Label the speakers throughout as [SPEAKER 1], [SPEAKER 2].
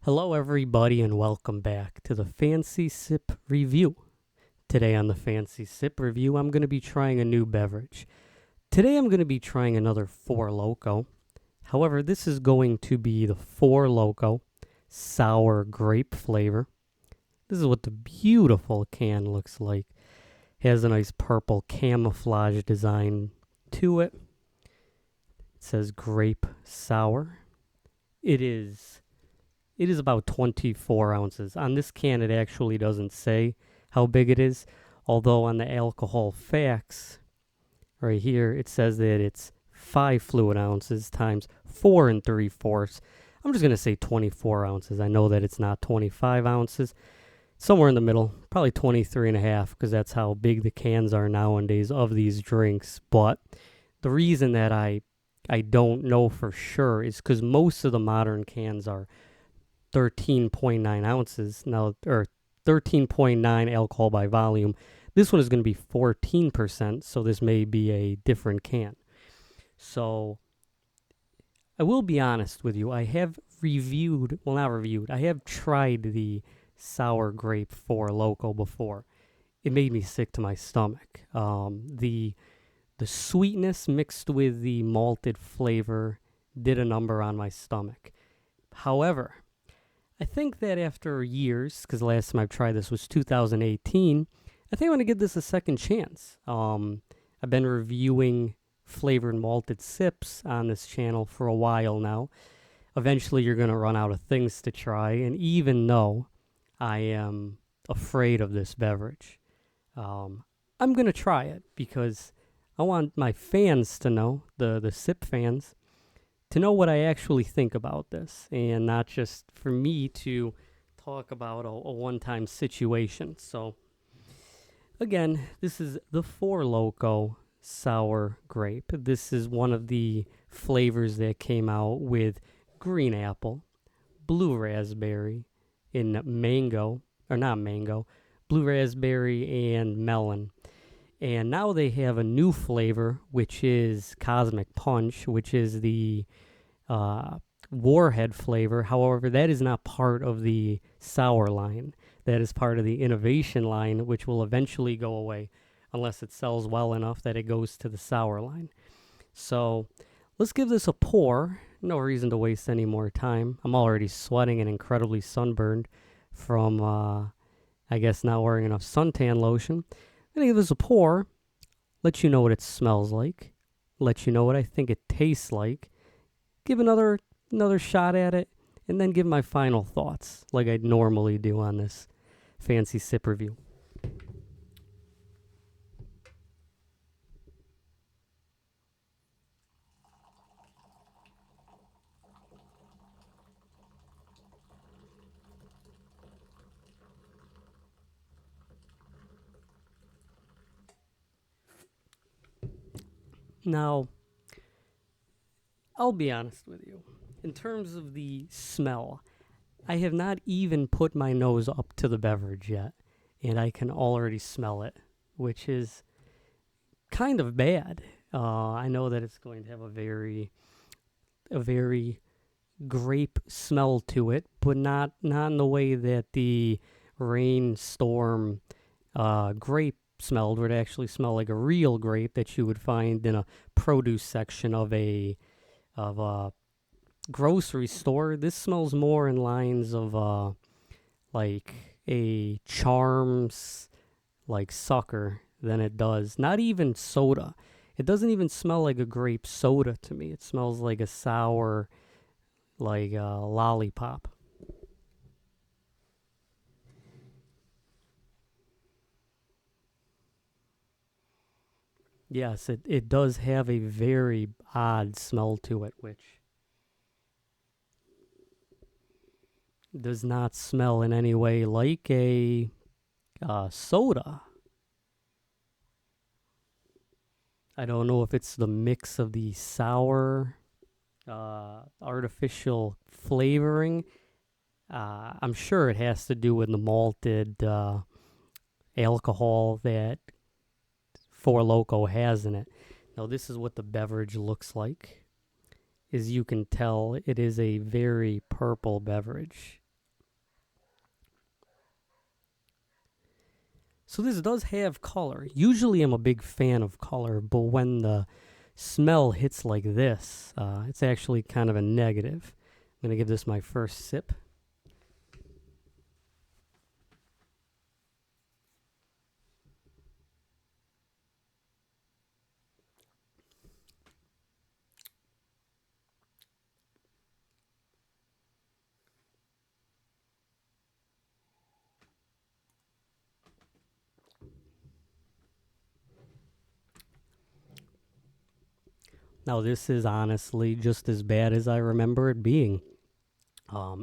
[SPEAKER 1] Hello, everybody, and welcome back to the Fancy Sip Review. Today on the Fancy Sip Review, I'm going to be trying a new beverage. Today, I'm going to be trying another Four Loko. However, this is going to be the Four Loko sour grape flavor. This is what the beautiful can looks like. It has a nice purple camouflage design to it. It says grape sour. It is about 24 ounces. On this can, it actually doesn't say how big it is, although on the alcohol facts right here, it says that it's 5 fluid ounces times 4 3/4. I'm just going to say 24 ounces. I know that it's not 25 ounces. Somewhere in the middle, probably 23 and a half, because that's how big the cans are nowadays of these drinks. But the reason that I don't know for sure is because most of the modern cans are 13.9 ounces now, or 13.9 alcohol by volume. This one is going to be 14%, so this may be a different can. So I will be honest with you. I have I have tried the sour grape Four Loko before. It made me sick to my stomach. The sweetness mixed with the malted flavor did a number on my stomach. However, I think that after years, because the last time I've tried this was 2018, I think I want to give this a second chance. I've been reviewing flavored malted sips on this channel for a while now. Eventually, you're going to run out of things to try, and even though I am afraid of this beverage, I'm going to try it because I want my fans to know, the sip fans, to know what I actually think about this, and not just for me to talk about a one-time situation. So, again, this is the Four Loko sour grape. This is one of the flavors that came out with green apple, blue raspberry, and blue raspberry and melon. And now they have a new flavor, which is Cosmic Punch, which is the Warhead flavor. However, that is not part of the sour line. That is part of the innovation line, which will eventually go away unless it sells well enough that it goes to the sour line. So let's give this a pour. No reason to waste any more time. I'm already sweating and incredibly sunburned from, I guess, not wearing enough suntan lotion. I'm going to give this a pour, let you know what it smells like, let you know what I think it tastes like, give another shot at it, and then give my final thoughts like I'd normally do on this fancy sip review. Now, I'll be honest with you. In terms of the smell, I have not even put my nose up to the beverage yet, and I can already smell it, which is kind of bad. I know that it's going to have a very grape smell to it, but not in the way that the rainstorm grape smelled, where it actually smelled like a real grape that you would find in a produce section of a grocery store. This smells more in lines of like a Charms like sucker than it does. Not even soda. It doesn't even smell like a grape soda to me. It smells like a sour, like a lollipop. Yes, it does have a very odd smell to it, which does not smell in any way like a soda. I don't know if it's the mix of the sour, artificial flavoring. I'm sure it has to do with the malted alcohol that Four Loko has in it. Now, this is what the beverage looks like. As you can tell, it is a very purple beverage. So this does have color. Usually I'm a big fan of color, but when the smell hits like this, it's actually kind of a negative. I'm going to give this my first sip. Now, this is honestly just as bad as I remember it being.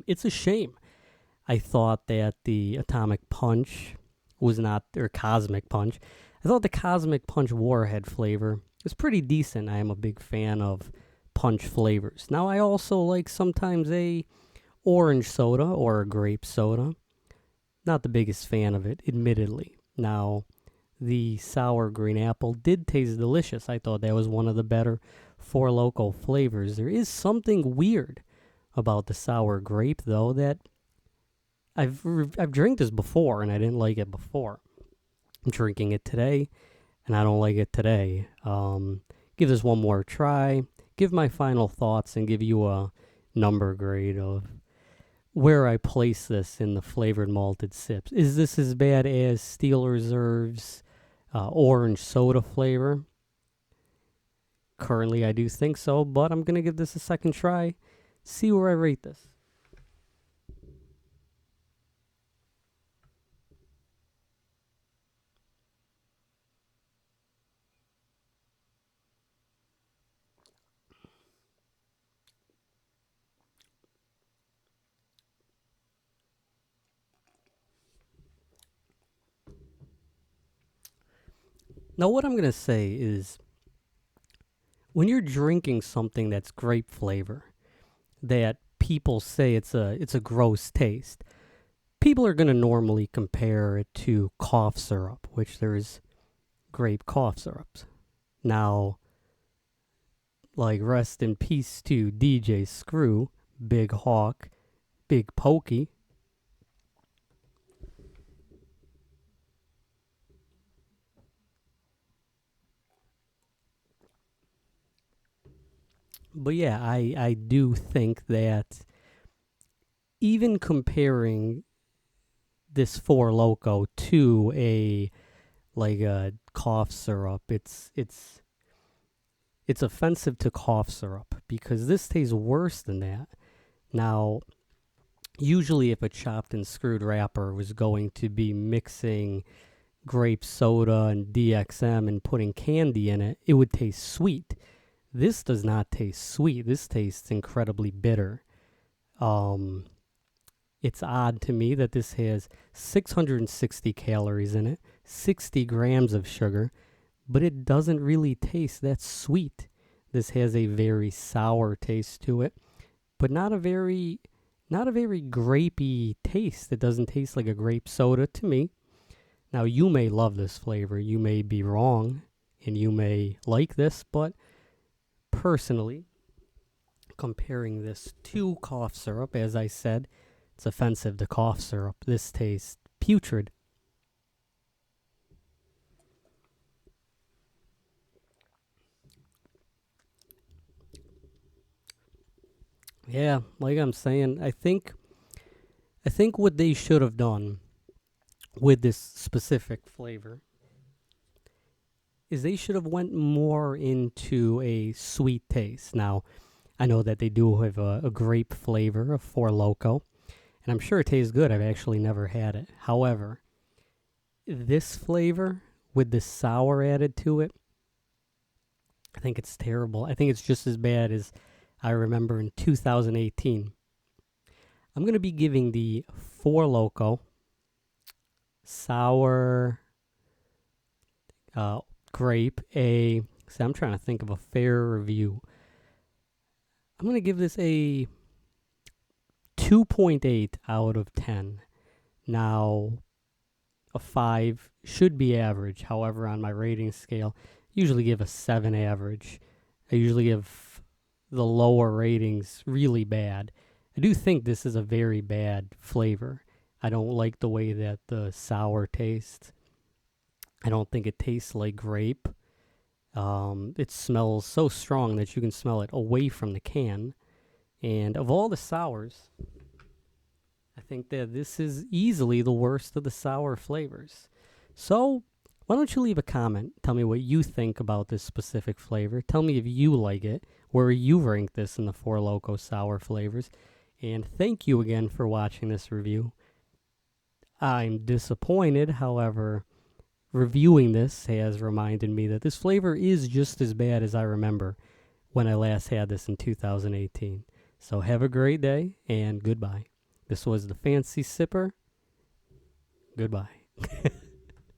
[SPEAKER 1] It's a shame. I thought that the Atomic Punch was not, or Cosmic Punch. I thought the Cosmic Punch Warhead flavor was pretty decent. I am a big fan of punch flavors. Now, I also like sometimes a orange soda or a grape soda. Not the biggest fan of it, admittedly. Now, the sour green apple did taste delicious. I thought that was one of the better Four Loko flavors. There is something weird about the sour grape, though, that I've drank this before and I didn't like it before. I'm drinking it today and I don't like it today. Give this one more try. Give my final thoughts and give you a number grade of where I place this in the flavored malted sips. Is this as bad as Steel Reserve's orange soda flavor? Currently, I do think so, but I'm going to give this a second try. See where I rate this. Now, what I'm going to say is when you're drinking something that's grape flavor, that people say it's a gross taste, people are going to normally compare it to cough syrup, which there's grape cough syrups. Now, like rest in peace to DJ Screw, Big Hawk, Big Pokey. But yeah, I do think that even comparing this Four Loko to a like a cough syrup, it's offensive to cough syrup because this tastes worse than that. Now, usually if a chopped and screwed wrapper was going to be mixing grape soda and DXM and putting candy in it, it would taste sweet. This does not taste sweet. This tastes incredibly bitter. It's odd to me that this has 660 calories in it, 60 grams of sugar, but it doesn't really taste that sweet. This has a very sour taste to it, but not a very grapey taste. It doesn't taste like a grape soda to me. Now, you may love this flavor. You may be wrong, and you may like this, but personally, comparing this to cough syrup, as I said, it's offensive to cough syrup. This tastes putrid. Yeah, like I'm saying, I think what they should have done with this specific flavor is they should have went more into a sweet taste. Now, I know that they do have a grape flavor of Four Loko, and I'm sure it tastes good. I've actually never had it. However, this flavor with the sour added to it, I think it's terrible. I think it's just as bad as I remember in 2018. I'm going to be giving the Four Loko sour grape a. See, I'm trying to think of a fair review. I'm going to give this a 2.8 out of 10. Now, a 5 should be average. However, on my rating scale, I usually give a 7 average. I usually give the lower ratings really bad. I do think this is a very bad flavor. I don't like the way that the sour tastes. I don't think it tastes like grape. It smells so strong that you can smell it away from the can. And of all the sours, I think that this is easily the worst of the sour flavors. So, why don't you leave a comment? Tell me what you think about this specific flavor. Tell me if you like it, where you rank this in the Four Loko sour flavors. And thank you again for watching this review. I'm disappointed, however, reviewing this has reminded me that this flavor is just as bad as I remember when I last had this in 2018. So have a great day and goodbye. This was the Fancy Sipper. Goodbye.